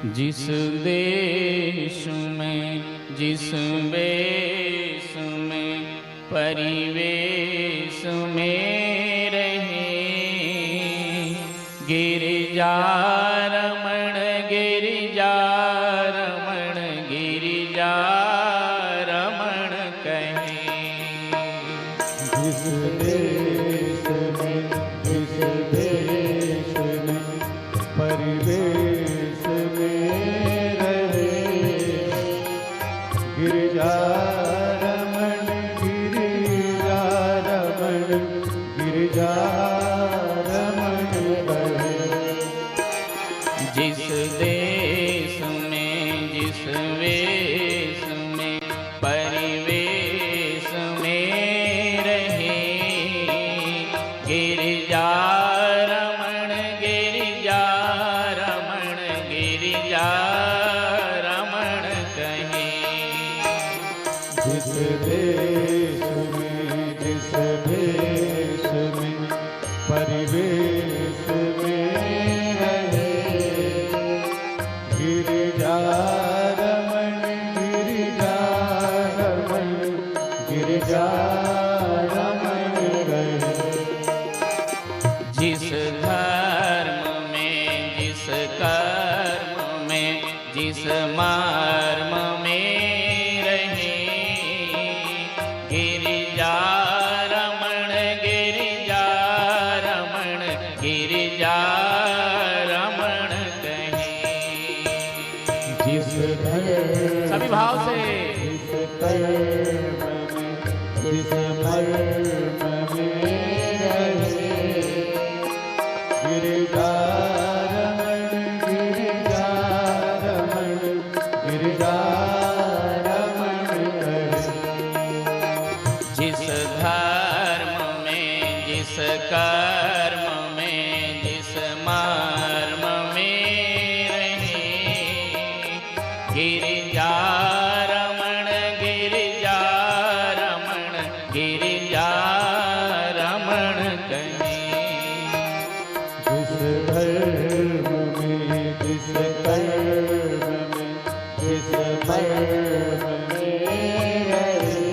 जिस देश में जिस वेश में परिवेश में रहे, गिरिजा रमण गिरिजा रमण गिरिजा रमण कहे। जिस देश में जिस देश में परिवेश में रहे, गिरिजा रमण गिरिजा रमण गिरिजा रमण कहे। जिस देश में जिस वेश में परिवेश में रहे, गिरिजा रमण गिरिजा रमण गिरिजा रमण कहे। जिस देश में जिस देश में परिवेश में रहे, गिरिजा रमण गिरिजा रमण गिरिजा रमण कहे। जिस धर्म में जिस कर्म में जिस मर्म में रहे, गिरिजा रमण गिरिजा रमण गिरिजा रमण कहे। जिस धर्म सभी भाव से जिस कर्म में जिस मर्म में रहे, गिरिजा रमण गिरिजा रमण गिरिजा रमण कहे। जिस धर्म में जिस कर्म में जिस मर्म में रहे, गिरिजा रमण गिरिजा रमण गिरिजा रमण कहे। जिस धर्म में जिस कर्म में जिस मर्म में रहे,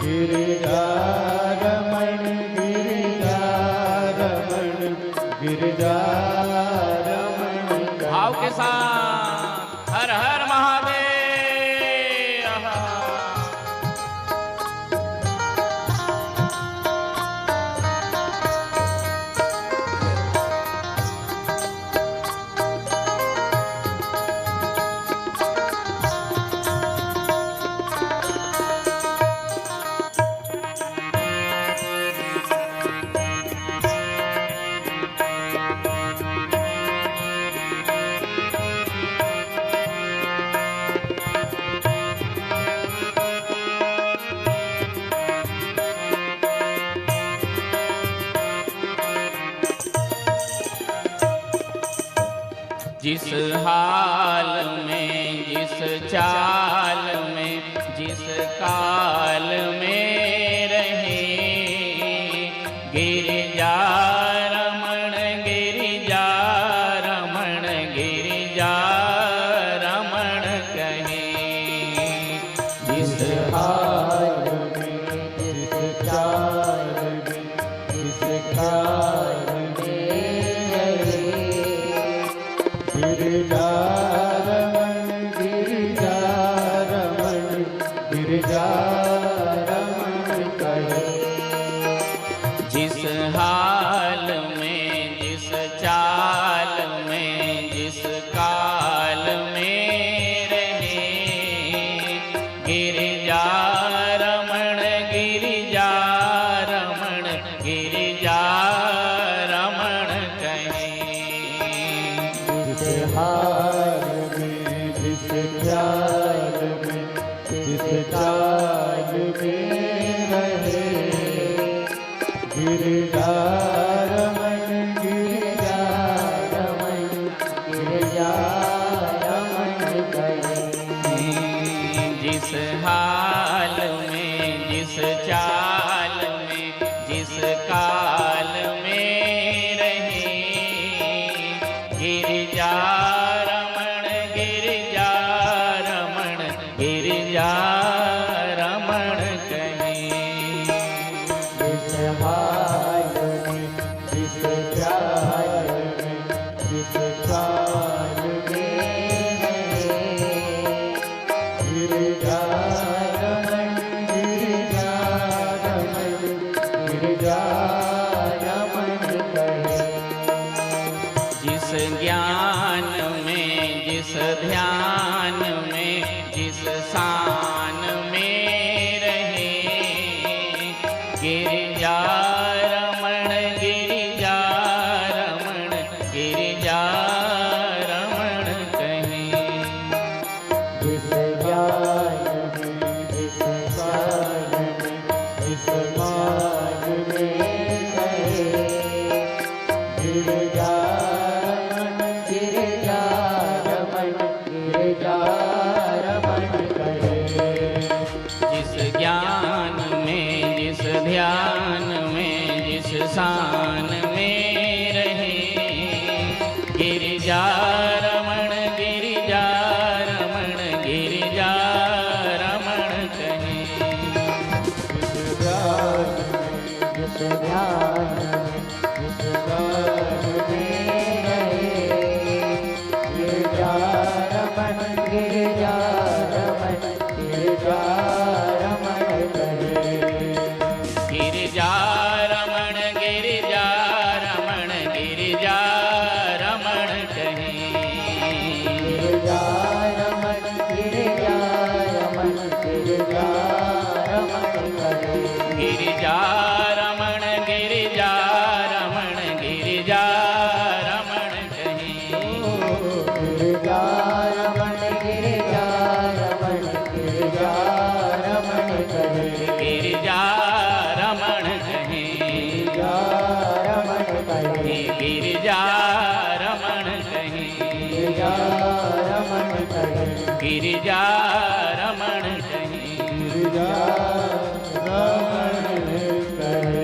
गिरिजा रमण गिरिजा रमण गिरिजा रमण कहे। भाव के साथ हर हर महादेव। जिस हाल में जिस चाल में जिस काल में रहे, गिरिजा रमण गिरिजा रमण गिरिजा रमण कहे। जिस हाल में जिस चाल में जिस काल में रहे, गिरिजा रमण गिरिजा रमण गिरिजा रमण कहे। जिस हाल में जिस चाल में जिस काल में रहे, गिरिजा रमण गिरिजा रमण गिरिजा रमण कहे। जिस हाल में जिस चाल में जिस चाल में रहे, गिरिजा रमण गिरिजा रमण गिरिजा रमण कहे। जिस हाल में जिस चाल में जिस काल में रहे, गिरिजा गिरिजा रमण गिरिजा रमण गिरिजा रमण कहें। जिस ज्ञान में जिस ज्ञान में जिस मार्ग में गए, गिरिजा रमण गिरिजा रमण गिरिजा रमण कहे। जिस ज्ञान में जिस ध्यान में जिस शान में रहे, गिरिजा रमण गिरिजा रमण गिरिजा रमण कहें। जिस ध्यान में जिस ध्यान में रहे, गिरिजा रमण गिरिजा रमण गिरिजा रमण कहे। गिरिजा रमण गिरिजा रमण गिरिजा रमण कहें। गिरिजा रमण गिरिजा रमण गिरिजा रमण कहे। गिरिजा रमण गिरिजा रमण गिरिजा रमण कहें। गिरिजा रमण गिरिजा रमण गिरिजा रमण कहे। गिरिजा रमण कहें। गिरिजा रमण कहे। गिरिजा रमण कहें। गिरिजा रमण कहे। गिरिजा रमण कहें। गिरिजा रमण कहे।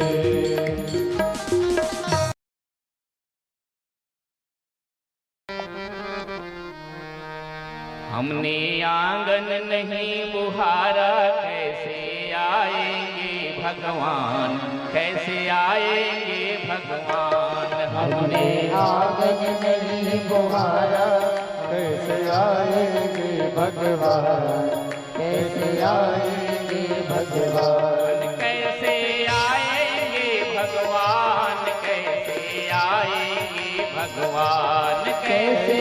हमने आंगन नहीं बुहारा, कैसे आएंगे भगवान, कैसे आएंगे भगवान। हमने आंगन नहीं बुहारा, कैसे आएंगे भगवान, कैसे आएंगे भगवान। कैसे आएंगे भगवान, कैसे आएंगे भगवान। कैसे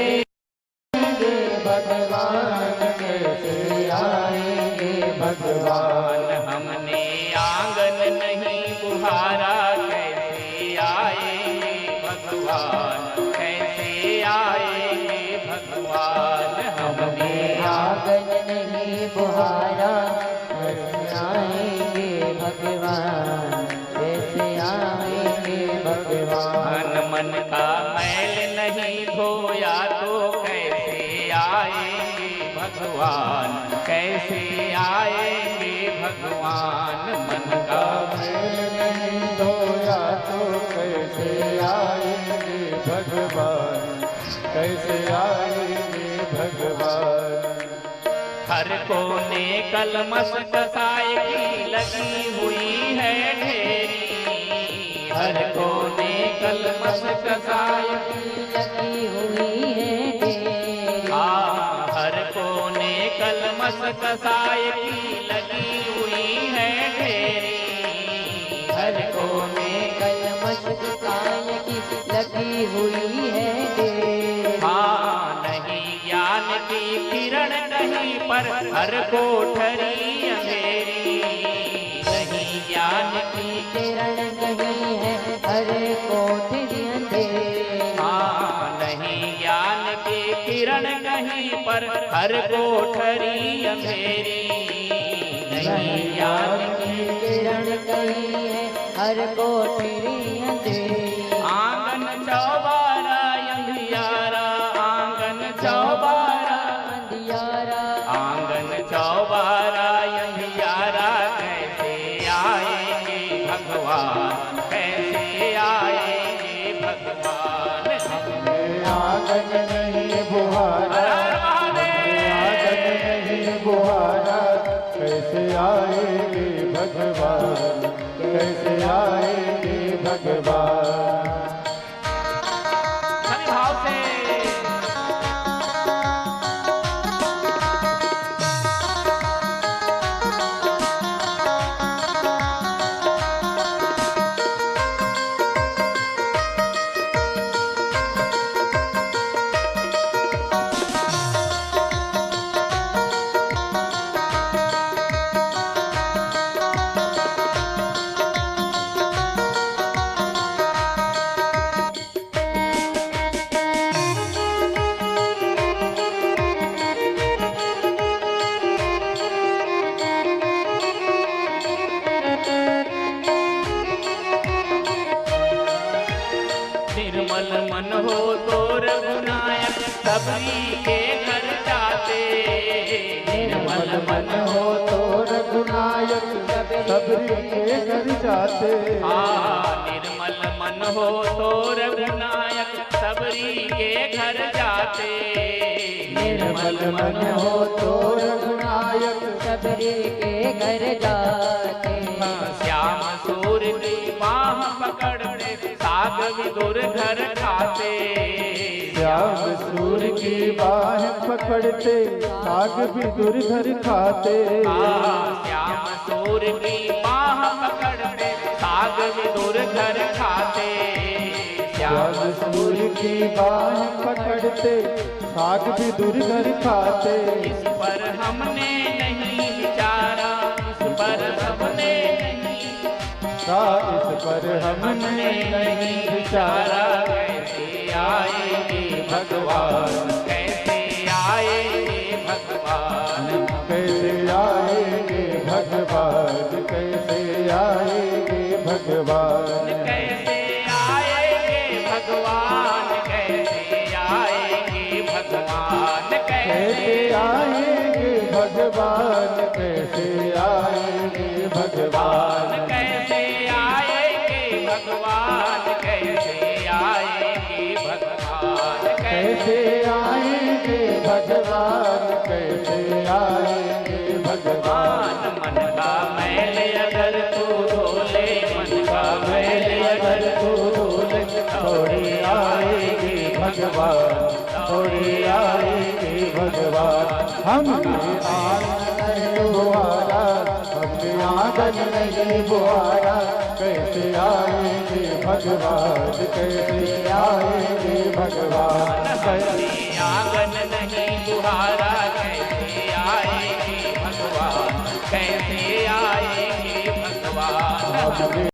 आएंगे भगवान, कैसे आएंगे भगवान। हमने आंगन नहीं बुहारा, कैसे आएंगे भगवान, कैसे आएंगे भगवान। हमने आंगन नहीं बुहारा, कैसे आएंगे भगवान, कैसे आएंगे भगवान। मन का मैल नहीं धोया तो कैसे आएंगे भगवान, कैसे आएंगे भगवान। मन का मैल नहीं धोया तो कैसे आएंगे भगवान, कैसे आएंगे भगवान। हर कोने कलमस कसाई की लगी हुई है ढेरी, हर कोने कलमस कसाई की लगी हुई है ढेरी। हर कोने कलमस कसाई की लगी हुई है ढेरी, हर कोने कलमश काय की लगी हुई है ढेरी। नहीं ज्ञान की किरण कहीं पर हर कोठरी अंधेरी, नहीं ज्ञान की किरण कहीं है हर कोठरी अंधेरी। नहीं ज्ञान की किरण कहीं पर हर कोठरी अंधेरी, नहीं ज्ञान की किरण कहीं है हर कोठरी अंधेरी। आंगन चौबारा अंधियारा, आंगन चौबारा अंधियारा, आंगन चौबारा अंधियारा। कैसे आएंगे भगवान, कैसे आएंगे भगवान। आंगन नहीं बुहारा, आंगन नहीं बुहारा, कैसे आएंगे भगवान, कैसे आएंगे भगवान। सभी भाव से सबरी के घर जाते। निर्मल मन हो तो रघुनायक सबरी के घर जाते। निर्मल मन हो तो रघुनायक सबरी के घर जाते। निर्मल मन हो तो रघुनायक सबरी के घर जाते। श्याम सूर की बाह पकड़ते साग विदुर घर खाते। श्याम सूर की बाह पकड़ते साग विदुर घर खाते। श्याम सूर की बाह पकड़ते साग विदुर घर खाते। श्याम सूर की बाह पकड़ते साग विदुर घर खाते। इस पर हमने नहीं विचारा, इस पर हमने नहीं इस पर हमने नहीं विचारा। कैसे आएंगे भगवान, कैसे आएंगे भगवान, कैसे आएंगे भगवान, कैसे आएंगे भगवान, कैसे आएंगे भगवान, कैसे आएंगे भगवान, कैसे आएंगे भगवान, कैसे आएंगे भगवान, कैसे आएंगे भगवान, कैसे आएंगे भगवान, कैसे आएंगे भगवान, कैसे आएंगे भगवान। मन का मैल अगर तू धोले, मन का मैल अगर तू धोले थोड़ी आएगी भगवान, थोड़ी आएगी भगवान। हमने आंगन नहीं बुआरा, हमने आंगन नहीं बुआरा, कैसे आएंगे भगवान, कैसे आएंगे भगवान, कैसे आंगन नहीं बुहारा, कैसे आएंगे भगवान, कैसे आएंगे भगवान।